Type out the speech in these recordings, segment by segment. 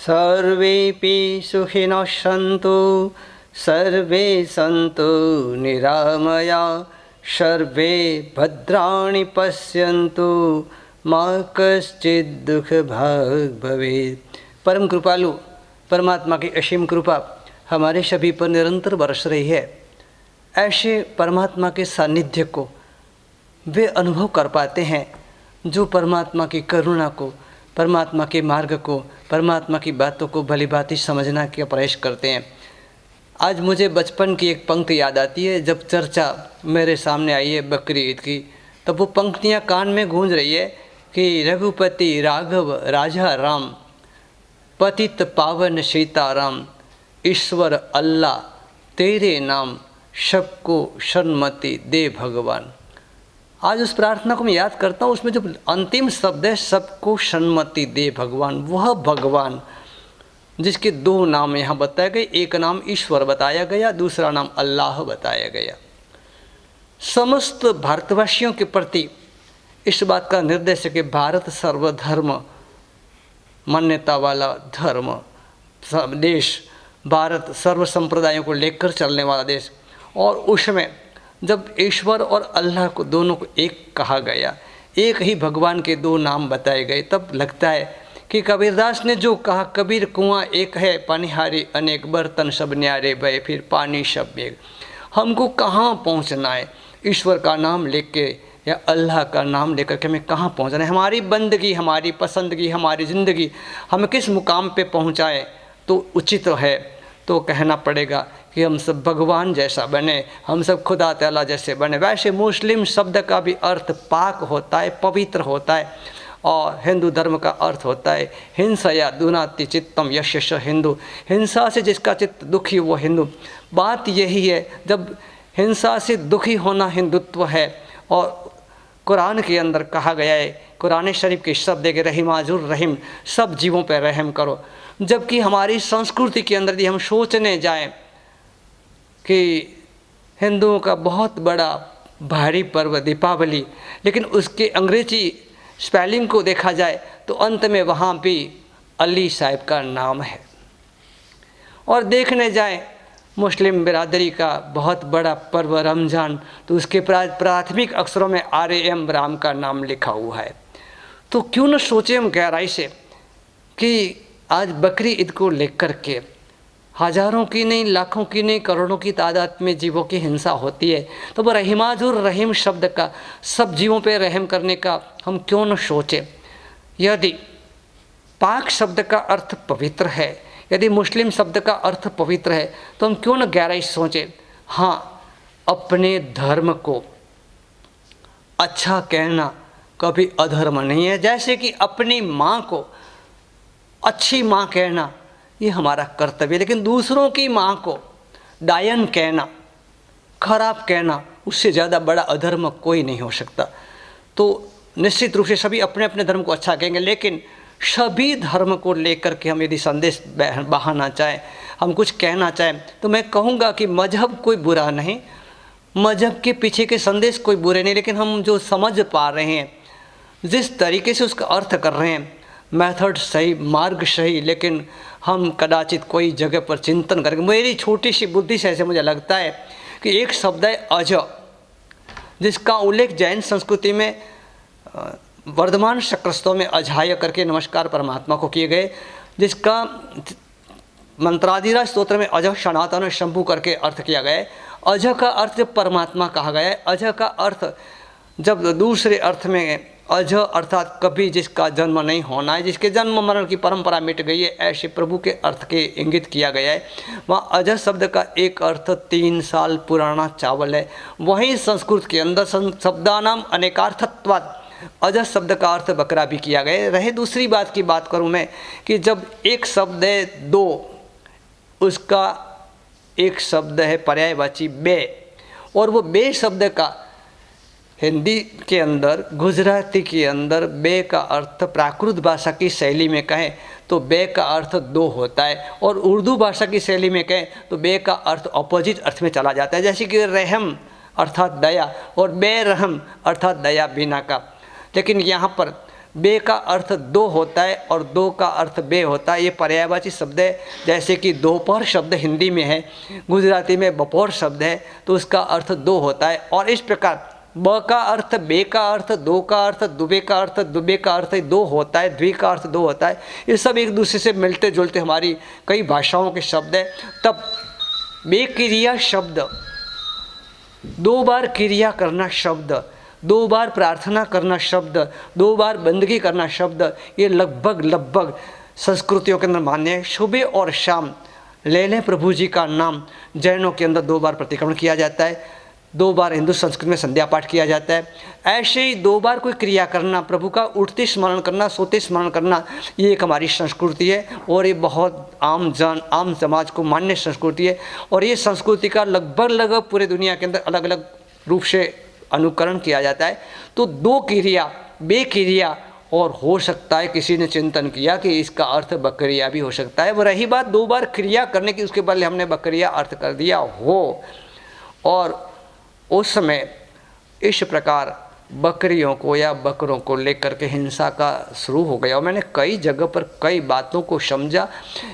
सर्वेपि सुखिनः सन्तु सर्वे सन्तु निरामया सर्वे भद्राणि पश्यन्तु मा कश्चित् दुःखभाग् भवेत्। परम कृपालु परमात्मा की असीम कृपा हमारे सभी पर निरंतर बरस रही है। ऐसे परमात्मा के सानिध्य को वे अनुभव कर पाते हैं जो परमात्मा की करुणा को, परमात्मा के मार्ग को, परमात्मा की बातों को भली भांति समझना का प्रयास करते हैं। आज मुझे बचपन की एक पंक्ति याद आती है। जब चर्चा मेरे सामने आई है बकरी ईद की, तब वो पंक्तियाँ कान में गूंज रही है कि रघुपति राघव राजा राम, पतित पावन सीताराम, ईश्वर अल्लाह तेरे नाम, सबको सन्मति दे भगवान। आज उस प्रार्थना को मैं याद करता हूँ, उसमें जो अंतिम शब्द है सबको सन्मति दे भगवान, वह भगवान जिसके दो नाम यहाँ बताए गए, एक नाम ईश्वर बताया गया, दूसरा नाम अल्लाह बताया गया। समस्त भारतवासियों के प्रति इस बात का निर्देश है कि भारत सर्वधर्म मान्यता वाला धर्म देश, भारत सर्व संप्रदायों को लेकर चलने वाला देश। और उसमें जब ईश्वर और अल्लाह को दोनों को एक कहा गया, एक ही भगवान के दो नाम बताए गए, तब लगता है कि कबीरदास ने जो कहा, कबीर कुआं एक है पनिहारी अनेक, बर्तन सब न्यारे भय फिर पानी सब मेघ। हमको कहाँ पहुँचना है? ईश्वर का नाम लेके या अल्लाह का नाम लेकर के हमें कहाँ पहुँचना है? हमारी बंदगी, हमारी पसंदगी, हमारी ज़िंदगी हमें किस मुकाम पे पहुँचाए तो उचित है? तो कहना पड़ेगा कि हम सब भगवान जैसा बने, हम सब खुदा ताला जैसे बने। वैसे मुस्लिम शब्द का भी अर्थ पाक होता है, पवित्र होता है, और हिंदू धर्म का अर्थ होता है हिंसया दुनाति चित्तम यश हिंदू, हिंसा से जिसका चित्त दुखी वो हिंदू। बात यही है, जब हिंसा से दुखी होना हिंदुत्व है। और कुरान के अंदर कहा गया है, कुरान शरीफ के शब्द है कि रहीमाजुर रहीम, सब जीवों पर रहम करो। जबकि हमारी संस्कृति के अंदर यदि हम सोचने जाएं कि हिंदुओं का बहुत बड़ा भारी पर्व दीपावली, लेकिन उसके अंग्रेजी स्पेलिंग को देखा जाए तो अंत में वहाँ भी अली साहब का नाम है। और देखने जाएं मुस्लिम बिरादरी का बहुत बड़ा पर्व रमज़ान, तो उसके प्राथमिक अक्षरों में RAM राम का नाम लिखा हुआ है। तो क्यों न सोचें हम गहराई से कि आज बकरी ईद को लेकर के हज़ारों की नहीं, लाखों की नहीं, करोड़ों की तादाद में जीवों की हिंसा होती है। तो वो रहीमाजुर रहीम शब्द का, सब जीवों पे रहम करने का हम क्यों न सोचें? यदि पाक शब्द का अर्थ पवित्र है, यदि मुस्लिम शब्द का अर्थ पवित्र है, तो हम क्यों न गहराई सोचें? हाँ, अपने धर्म को अच्छा कहना कभी अधर्म नहीं है। जैसे कि अपनी माँ को अच्छी माँ कहना ये हमारा कर्तव्य है, लेकिन दूसरों की माँ को डायन कहना, खराब कहना, उससे ज़्यादा बड़ा अधर्म कोई नहीं हो सकता। तो निश्चित रूप से सभी अपने अपने धर्म को अच्छा कहेंगे, लेकिन सभी धर्म को लेकर के हम यदि संदेश बहाना चाहें, हम कुछ कहना चाहें, तो मैं कहूँगा कि मजहब कोई बुरा नहीं, मजहब के पीछे के संदेश कोई बुरे नहीं, लेकिन हम जो समझ पा रहे हैं, जिस तरीके से उसका अर्थ कर रहे हैं, मेथड सही, मार्ग सही, लेकिन हम कदाचित कोई जगह पर चिंतन करके, मेरी छोटी सी बुद्धि से ऐसे मुझे लगता है कि एक शब्द है अज, जिसका उल्लेख जैन संस्कृति में वर्धमान शक्रस्तों में अजाय करके नमस्कार परमात्मा को किए गए, जिसका मंत्रादिराज स्तोत्र में अज सनातन शंभु करके अर्थ किया गया है। अज का अर्थ जब परमात्मा कहा गया है, अज का अर्थ जब दूसरे अर्थ में अज अर्थात कभी जिसका जन्म नहीं होना है, जिसके जन्म मरण की परंपरा मिट गई है, ऐसे प्रभु के अर्थ के इंगित किया गया है। वहाँ अज शब्द का एक अर्थ 3 साल पुराना चावल है। वहीं संस्कृत के अंदर शब्दानाम अनेकार्थत्वात् अज शब्द का अर्थ बकरा भी किया गया है। रहे दूसरी बात की बात करूँ मैं कि जब एक शब्द है दो, उसका एक शब्द है पर्यायवाची बे, और वो बे शब्द का हिंदी के अंदर, गुजराती के अंदर बे का अर्थ प्राकृत भाषा की शैली में कहें तो बे का अर्थ दो होता है, और उर्दू भाषा की शैली में कहें तो बे का अर्थ अपोजिट अर्थ में चला जाता है। जैसे कि रहम अर्थात दया और बेरहम अर्थात दया बिना का। लेकिन यहाँ पर बे का अर्थ दो होता है और दो का अर्थ बे होता है। ये पर्यायवाची शब्द है, जैसे कि दोपहर शब्द हिंदी में है, गुजराती में बपोर शब्द है, तो उसका अर्थ दो होता है। और इस प्रकार ब का अर्थ, बे का अर्थ, दो का अर्थ, दुबे का अर्थ, दुबे का अर्थ दो होता है, द्वि का अर्थ दो होता है। ये सब एक दूसरे से मिलते जुलते हमारी कई भाषाओं के शब्द हैं। तब बे क्रिया शब्द, दो बार क्रिया करना शब्द, दो बार प्रार्थना करना शब्द, दो बार बंदगी करना शब्द, ये लगभग संस्कृतियों के अंदर मान्य है। सुबह और शाम ले लें प्रभु जी का नाम, जैनों के अंदर दो बार प्रतिक्रमण किया जाता है, दो बार हिंदू संस्कृति में संध्या पाठ किया जाता है। ऐसे ही दो बार कोई क्रिया करना, प्रभु का उठते स्मरण करना, सोते स्मरण करना, ये एक हमारी संस्कृति है और ये बहुत आम समाज को मान्य संस्कृति है। और ये संस्कृति का लगभग पूरे दुनिया के अंदर अलग अलग रूप से अनुकरण किया जाता है। तो दो क्रिया, बे क्रिया, और हो सकता है किसी ने चिंतन किया कि इसका अर्थ बकरिया भी हो सकता है। वो रही बात दो बार क्रिया करने की, उसके बदले हमने बकरिया अर्थ कर दिया हो। और उस समय इस प्रकार बकरियों को या बकरों को लेकर के हिंसा का शुरू हो गया। और मैंने कई जगह पर कई बातों को समझा।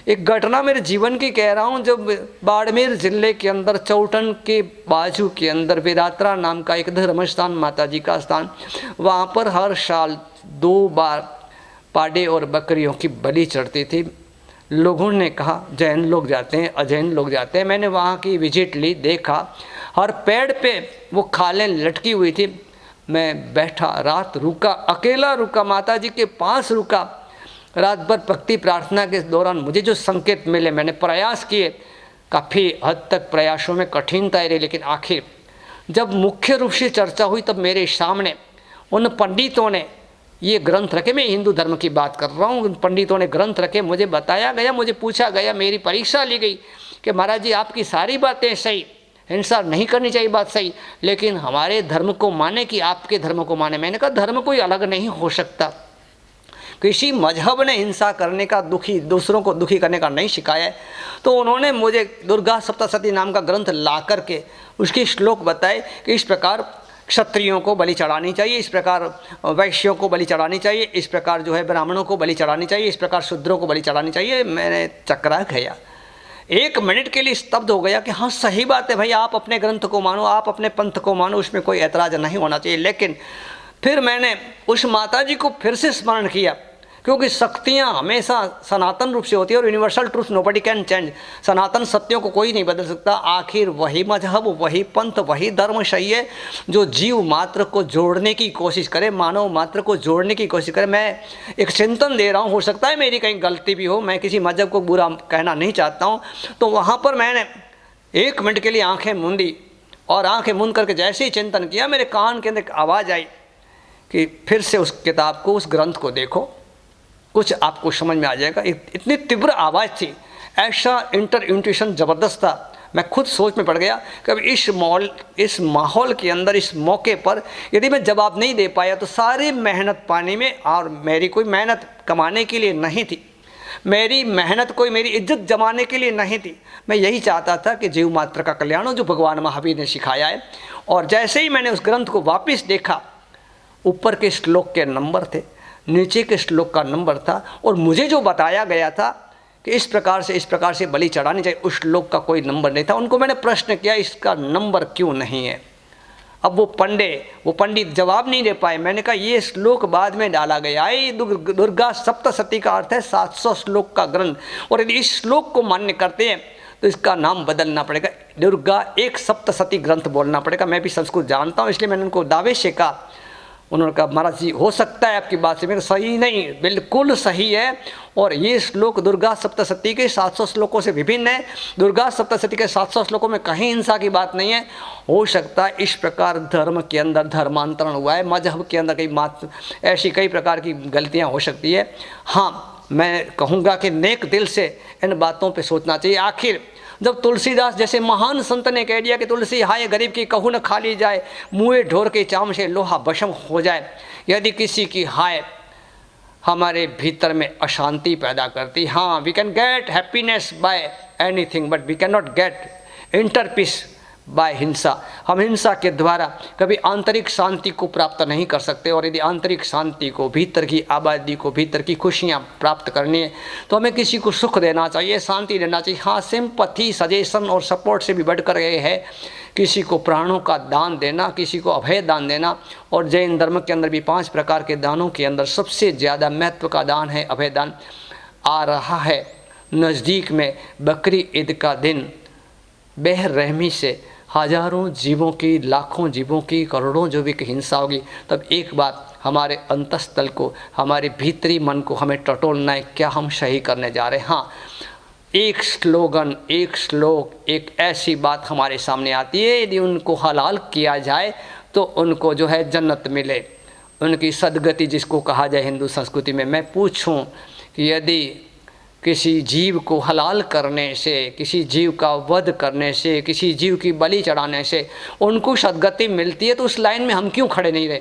एक घटना मेरे जीवन की कह रहा हूँ, जब बाड़मेर ज़िले के अंदर चौटन के बाजू के अंदर विरात्रा नाम का एक धर्म स्थान, माता जी का स्थान, वहाँ पर हर साल दो बार पाड़े और बकरियों की बलि चढ़ती थी। लोगों ने कहा जैन लोग जाते हैं, अजैन लोग जाते हैं। मैंने वहाँ की विजिट ली, देखा हर पेड़ पे वो खालें लटकी हुई थी। मैं बैठा, रात रुका, अकेला रुका, माता जी के पास रुका, रात भर भक्ति प्रार्थना के दौरान मुझे जो संकेत मिले, मैंने प्रयास किए, काफ़ी हद तक प्रयासों में कठिनताएं रही, लेकिन आखिर जब मुख्य रूप से चर्चा हुई तब मेरे सामने उन पंडितों ने ये ग्रंथ रखे। मैं हिंदू धर्म की बात कर रहा हूँ। उन पंडितों ने ग्रंथ रखे, मुझे बताया गया, मुझे पूछा गया, मेरी परीक्षा ली गई कि महाराज जी आपकी सारी बातें सही, हिंसा नहीं करनी चाहिए बात सही, लेकिन हमारे धर्म को माने कि आपके धर्म को माने। मैंने कहा धर्म कोई अलग नहीं हो सकता, किसी मजहब ने हिंसा करने का, दूसरों को दुखी करने का नहीं सिखाया है। तो उन्होंने मुझे दुर्गा सप्तशती नाम का ग्रंथ ला करके उसके श्लोक बताए कि इस प्रकार क्षत्रियों को बलि चढ़ानी चाहिए, इस प्रकार वैश्यों को बलि चढ़ानी चाहिए, इस प्रकार जो है ब्राह्मणों को बलि चढ़ानी चाहिए, इस प्रकार शूद्रों को बलि चढ़ानी चाहिए। मैंने चकरा गया, एक मिनट के लिए स्तब्ध हो गया कि हाँ सही बात है भाई, आप अपने ग्रंथ को मानो, आप अपने पंथ को मानो, उसमें कोई ऐतराज़ नहीं होना चाहिए। लेकिन फिर मैंने उस माता जी को फिर से स्मरण किया, क्योंकि शक्तियाँ हमेशा सनातन रूप से होती है और universal truth nobody can change. सनातन सत्यों को कोई नहीं बदल सकता। आखिर वही मजहब, वही पंथ, वही धर्म सही है जो जीव मात्र को जोड़ने की कोशिश करे, मानव मात्र को जोड़ने की कोशिश करे। मैं एक चिंतन दे रहा हूँ, हो सकता है मेरी कहीं गलती भी हो, मैं किसी मजहब को बुरा कहना नहीं चाहता हूँ। तो वहाँ पर मैंने एक मिनट के लिए आँखें मूंदी और आँखें मूंद करके जैसे ही चिंतन किया, मेरे कान के अंदर एक आवाज़ आई कि फिर से उस किताब को, उस ग्रंथ को देखो, कुछ आपको समझ में आ जाएगा। इतनी तीव्र आवाज़ थी, ऐसा इंट्यूशन ज़बरदस्त था। मैं खुद सोच में पड़ गया कि अब इस माहौल के अंदर, इस मौके पर यदि मैं जवाब नहीं दे पाया तो सारी मेहनत पानी में। और मेरी कोई मेहनत कमाने के लिए नहीं थी, मेरी मेहनत कोई मेरी इज्जत जमाने के लिए नहीं थी। मैं यही चाहता था कि जीव मात्र का कल्याण हो, जो भगवान महावीर ने सिखाया है। और जैसे ही मैंने उस ग्रंथ को वापस देखा, ऊपर के श्लोक के नंबर थे, नीचे के श्लोक का नंबर था, और मुझे जो बताया गया था कि इस प्रकार से बलि चढ़ानी चाहिए, उस श्लोक का कोई नंबर नहीं था। उनको मैंने प्रश्न किया इसका नंबर क्यों नहीं है। अब वो पंडित जवाब नहीं दे पाए। मैंने कहा ये श्लोक बाद में डाला गया है, दुर्गा सप्तशती का अर्थ है 700 श्लोक का ग्रंथ, और यदि इस श्लोक को मान्य करते हैं तो इसका नाम बदलना पड़ेगा, दुर्गा एक सप्तशती ग्रंथ बोलना पड़ेगा। मैं भी संस्कृत जानता हूँ, इसलिए मैंने उनको दावे से कहा। उन्होंने कहा महाराज जी हो सकता है आपकी बात से, मेरे सही नहीं, बिल्कुल सही है। और ये श्लोक दुर्गा सप्तशती के 700 श्लोकों से विभिन्न है। दुर्गा सप्तशती के 700 श्लोकों में कहीं हिंसा की बात नहीं है। हो सकता है इस प्रकार धर्म के अंदर धर्मांतरण हुआ है, मजहब के अंदर कई ऐसी कई प्रकार की गलतियाँ हो सकती है। हाँ, मैं कहूँगा कि नेक दिल से इन बातों पर सोचना चाहिए। आखिर जब तुलसीदास जैसे महान संत ने कह दिया कि तुलसी हाय गरीब की कहूँ न खा ली जाए, मुँहे ढोर के चाम से लोहा भस्म हो जाए। यदि किसी की हाय हमारे भीतर में अशांति पैदा करती, हाँ we can get happiness by anything but we can not get inter peace by हिंसा। हम हिंसा के द्वारा कभी आंतरिक शांति को प्राप्त नहीं कर सकते, और यदि आंतरिक शांति को, भीतर की आबादी को, भीतर की खुशियाँ प्राप्त करनी है तो हमें किसी को सुख देना चाहिए, शांति देना चाहिए। हाँ, सिंपैथी, सजेशन और सपोर्ट से भी बढ़कर ये है किसी को प्राणों का दान देना, किसी को अभय दान देना। और जैन धर्म के अंदर भी 5 प्रकार के दानों के अंदर सबसे ज़्यादा महत्व का दान है अभय दान। आ रहा है नज़दीक में बकरी ईद का दिन, बेरहमी से हजारों जीवों की, लाखों जीवों की, करोड़ों जो भी हिंसा होगी, तब एक बात हमारे अंतस्थल को, हमारे भीतरी मन को हमें टटोलना है, क्या हम सही करने जा रहे हैं। हाँ, एक स्लोगन, एक श्लोक, एक ऐसी बात हमारे सामने आती है, यदि उनको हलाल किया जाए तो उनको जो है जन्नत मिले, उनकी सदगति जिसको कहा जाए हिंदू संस्कृति में। मैं पूछूं कि यदि किसी जीव को हलाल करने से, किसी जीव का वध करने से, किसी जीव की बलि चढ़ाने से उनको सदगति मिलती है, तो उस लाइन में हम क्यों खड़े नहीं रहे।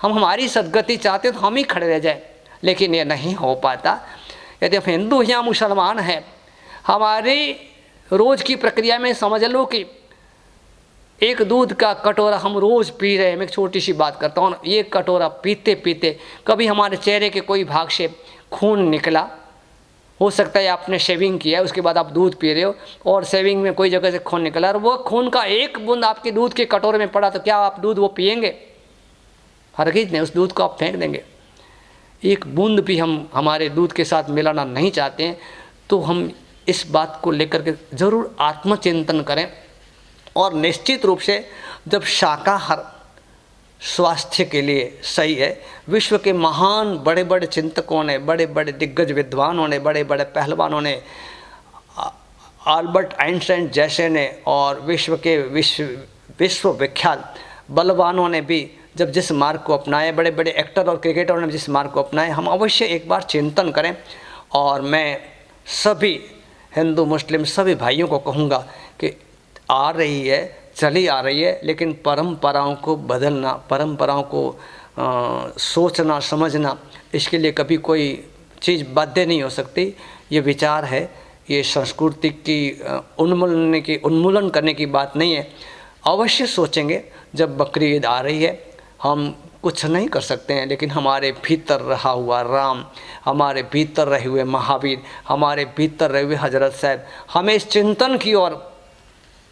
हम हमारी सदगति चाहते तो हम ही खड़े रह जाए, लेकिन ये नहीं हो पाता। यदि हम हिंदू या मुसलमान हैं, हमारी रोज़ की प्रक्रिया में समझ लो कि एक दूध का कटोरा हम रोज़ पी रहे हैं। मैं एक छोटी सी बात करता हूँ, ये कटोरा पीते पीते कभी हमारे चेहरे के कोई भाग से खून निकला, हो सकता है आपने शेविंग किया है, उसके बाद आप दूध पी रहे हो और शेविंग में कोई जगह से खून निकला, और वो खून का एक बूंद आपके दूध के कटोरे में पड़ा, तो क्या आप दूध वो पिएंगे? हरगिज़ नहीं, उस दूध को आप फेंक देंगे। एक बूंद भी हम हमारे दूध के साथ मिलाना नहीं चाहते हैं, तो हम इस बात को लेकर के ज़रूर आत्मचिंतन करें। और निश्चित रूप से जब शाकाहार स्वास्थ्य के लिए सही है, विश्व के महान बड़े बड़े चिंतकों ने, बड़े बड़े दिग्गज विद्वानों ने, बड़े बड़े पहलवानों ने, अल्बर्ट आइंस्टाइन जैसे ने, और विश्व के विश्व विख्यात बलवानों ने भी जब जिस मार्ग को अपनाए, बड़े बड़े एक्टर और क्रिकेटरों ने जिस मार्ग को अपनाए, हम अवश्य एक बार चिंतन करें। और मैं सभी हिंदू मुस्लिम सभी भाइयों को कहूँगा कि आ रही है, चली आ रही है, लेकिन परंपराओं को बदलना, परंपराओं को सोचना समझना, इसके लिए कभी कोई चीज़ बाध्य नहीं हो सकती। ये विचार है, ये संस्कृति की उन्मूलन करने की बात नहीं है। अवश्य सोचेंगे। जब बकरी ईद आ रही है, हम कुछ नहीं कर सकते हैं, लेकिन हमारे भीतर रहा हुआ राम, हमारे भीतर रहे हुए महावीर, हमारे भीतर रहे हुए हजरत साहब हमें इस चिंतन की ओर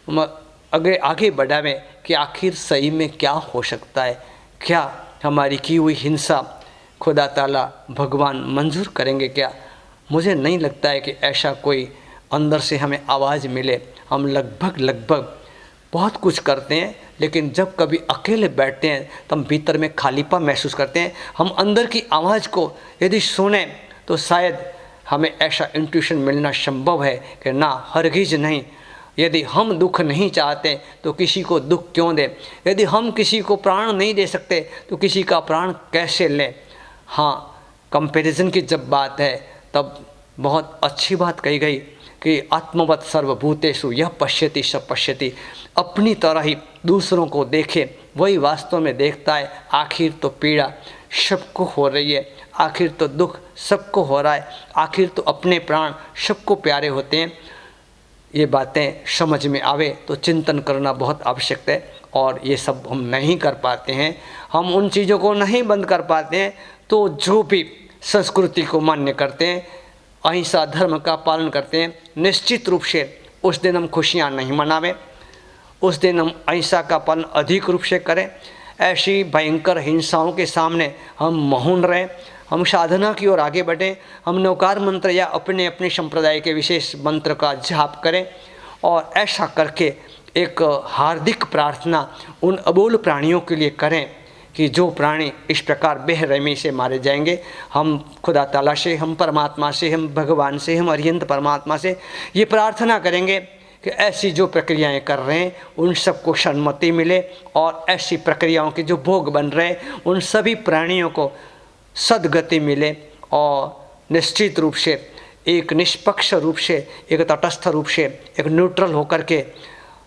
आगे बढ़ावें कि आखिर सही में क्या हो सकता है, क्या हमारी की हुई हिंसा खुदा ताला भगवान मंजूर करेंगे क्या। मुझे नहीं लगता है कि ऐसा कोई अंदर से हमें आवाज़ मिले। हम लगभग बहुत कुछ करते हैं, लेकिन जब कभी अकेले बैठते हैं तो हम भीतर में खालीपा महसूस करते हैं। हम अंदर की आवाज़ को यदि सुने तो शायद हमें ऐसा इंट्यूशन मिलना संभव है कि ना, हरगिज़ नहीं। यदि हम दुख नहीं चाहते तो किसी को दुख क्यों दें। यदि हम किसी को प्राण नहीं दे सकते तो किसी का प्राण कैसे लें। हाँ, कंपैरिजन की जब बात है तब बहुत अच्छी बात कही गई कि आत्मवत् सर्वभूतेषु यह पश्यति स पश्यति। अपनी तरह ही दूसरों को देखे, वही वास्तव में देखता है। आखिर तो पीड़ा सबको हो रही है, आखिर तो दुख सबको हो रहा है, आखिर तो अपने प्राण सबको प्यारे होते हैं। ये बातें समझ में आवे तो चिंतन करना बहुत आवश्यक है, और ये सब हम नहीं कर पाते हैं। हम उन चीज़ों को नहीं बंद कर पाते हैं। तो जो भी संस्कृति को मान्य करते हैं, अहिंसा धर्म का पालन करते हैं, निश्चित रूप से उस दिन हम खुशियाँ नहीं मनावें, उस दिन हम अहिंसा का पालन अधिक रूप से करें। ऐसी भयंकर हिंसाओं के सामने हम मौन रहें, हम साधना की ओर आगे बढ़ें। हम नौकार मंत्र या अपने अपने संप्रदाय के विशेष मंत्र का जाप करें, और ऐसा करके एक हार्दिक प्रार्थना उन अबोल प्राणियों के लिए करें कि जो प्राणी इस प्रकार बेरहमी से मारे जाएंगे। हम खुदा ताला से, हम परमात्मा से, हम भगवान से, हम अरिहंत परमात्मा से ये प्रार्थना करेंगे कि ऐसी जो प्रक्रियाएं कर रहे हैं उन सबको सन्मति मिले, और ऐसी प्रक्रियाओं के जो भोग बन रहे हैं उन सभी प्राणियों को सद्गति मिले, और निश्चित रूप से एक निष्पक्ष रूप से, एक तटस्थ रूप से, एक न्यूट्रल होकर के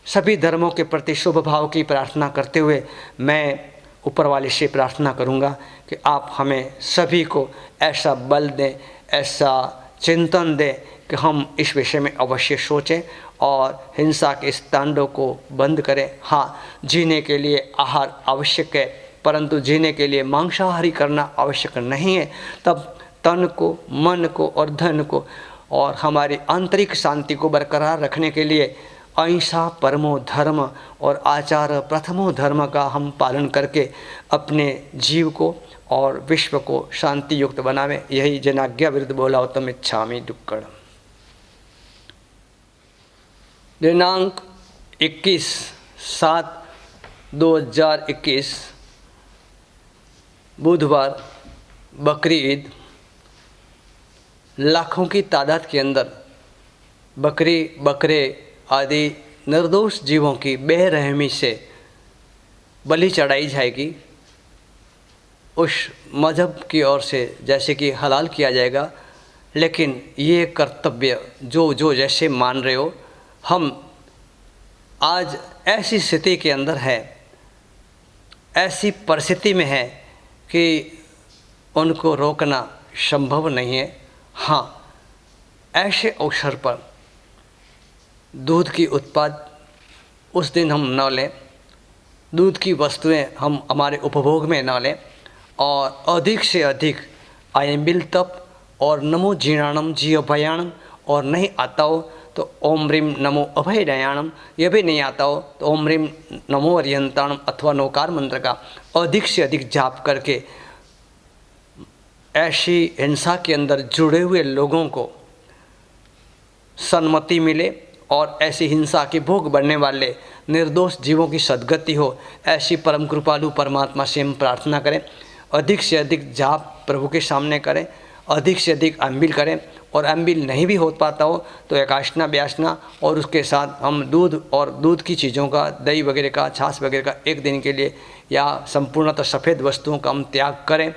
सभी धर्मों के प्रति शुभ भाव की प्रार्थना करते हुए मैं ऊपर वाले से प्रार्थना करूंगा कि आप हमें सभी को ऐसा बल दें, ऐसा चिंतन दें कि हम इस विषय में अवश्य सोचें और हिंसा के इस तांडव को बंद करें। हाँ, जीने के लिए आहार आवश्यक है, परंतु जीने के लिए मांसाहारी करना आवश्यक नहीं है। तब तन को, मन को और धन को और हमारी आंतरिक शांति को बरकरार रखने के लिए अहिंसा परमो धर्म और आचार प्रथमो धर्म का हम पालन करके अपने जीव को और विश्व को शांति युक्त बनावें। यही जनाज्ञा विरुद्ध बोला उत्तम इच्छामि दुक्कड़। दिनांक 21/7/2021 बुधवार, बकरी ईद। लाखों की तादाद के अंदर बकरी, बकरे आदि निर्दोष जीवों की बेरहमी से बलि चढ़ाई जाएगी। उस मज़हब की ओर से जैसे कि हलाल किया जाएगा, लेकिन ये कर्तव्य जो जैसे मान रहे हो, हम आज ऐसी स्थिति के अंदर है, ऐसी परिस्थिति में है कि उनको रोकना संभव नहीं है। हाँ, ऐसे अवसर पर दूध की उत्पाद उस दिन हम न लें, दूध की वस्तुएं हम हमारे उपभोग में न लें, और अधिक से अधिक आयम्बिल तप और नमो जीर्णाणम जीवभयाणम, और नहीं आता हो तो ओम ह्रीम नमो अभयदयाणम, यह भी नहीं आता हो तो ओम ह्रीम नमो अर्यंताणम अथवा नौकार मंत्र का अधिक से अधिक जाप करके ऐसी हिंसा के अंदर जुड़े हुए लोगों को सन्मति मिले और ऐसी हिंसा के भोग बनने वाले निर्दोष जीवों की सद्गति हो, ऐसी परम कृपालु परमात्मा से हम प्रार्थना करें। अधिक से अधिक जाप प्रभु के सामने करें, अधिक से अधिक अम्बिल करें, और अम्बिल नहीं भी हो पाता हो तो एकाशना व्यासना, और उसके साथ हम दूध और दूध की चीज़ों का, दही वगैरह का, छाछ वगैरह का एक दिन के लिए या संपूर्णतः सफ़ेद वस्तुओं का हम त्याग करें।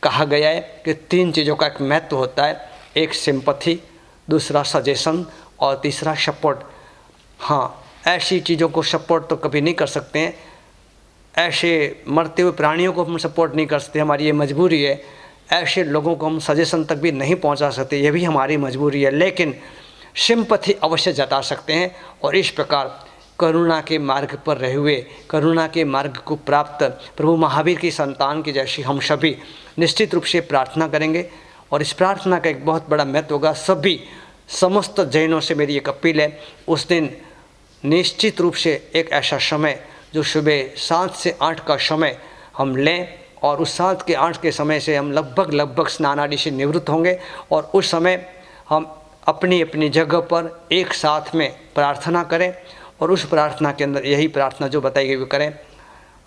कहा गया है कि 3 चीज़ों का एक महत्व होता है, एक सिंपथी, दूसरा सजेशन और तीसरा सपोर्ट। हाँ, ऐसी चीज़ों को सपोर्ट तो कभी नहीं कर सकते हैं, ऐसे मरते हुए प्राणियों को हम सपोर्ट नहीं कर सकते, हमारी ये मजबूरी है। ऐसे लोगों को हम सजेशन तक भी नहीं पहुंचा सकते, ये भी हमारी मजबूरी है, लेकिन सिंपथी अवश्य जता सकते हैं। और इस प्रकार करुणा के मार्ग पर रहे हुए, करुणा के मार्ग को प्राप्त प्रभु महावीर की संतान की जैसी हम सभी निश्चित रूप से प्रार्थना करेंगे। और इस प्रार्थना का एक बहुत बड़ा महत्व होगा। सभी समस्त जैनों से मेरी एक अपील है, उस दिन निश्चित रूप से एक ऐसा समय जो सुबह 7 से 8 का समय हम लें, और उस 7 के 8 के समय से हम लगभग स्नान आदि से निवृत्त होंगे, और उस समय हम अपनी अपनी जगह पर एक साथ में प्रार्थना करें, और उस प्रार्थना के अंदर यही प्रार्थना जो बताई गई वो करें।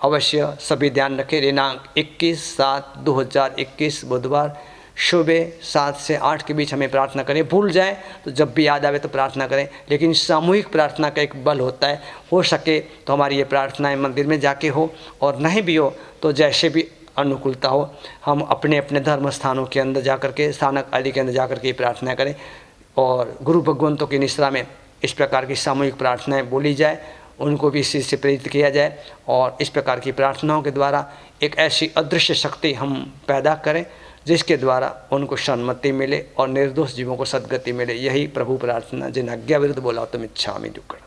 अवश्य सभी ध्यान रखें। दिनांक 21/7/2021 बुधवार सुबह 7 से 8 के बीच हमें प्रार्थना करें। भूल जाए तो जब भी याद आवे तो प्रार्थना करें, लेकिन सामूहिक प्रार्थना का एक बल होता है। हो सके तो हमारी ये प्रार्थनाएं मंदिर में जाके हो, और नहीं भी हो तो जैसे भी अनुकूलता हो हम अपने अपने धर्म स्थानों के अंदर जाकर के, स्थानक आदि के अंदर जाकर के प्रार्थना करें, और गुरु भगवंतों की निश्रा में इस प्रकार की सामूहिक प्रार्थनाएं बोली जाए, उनको भी इस चीज़ से प्रेरित किया जाए, और इस प्रकार की प्रार्थनाओं के द्वारा एक ऐसी अदृश्य शक्ति हम पैदा करें जिसके द्वारा उनको सन्मति मिले और निर्दोष जीवों को सद्गति मिले। यही प्रभु प्रार्थना जिन आज्ञा विरुद्ध बोला तुम इच्छामि दुक्कड़।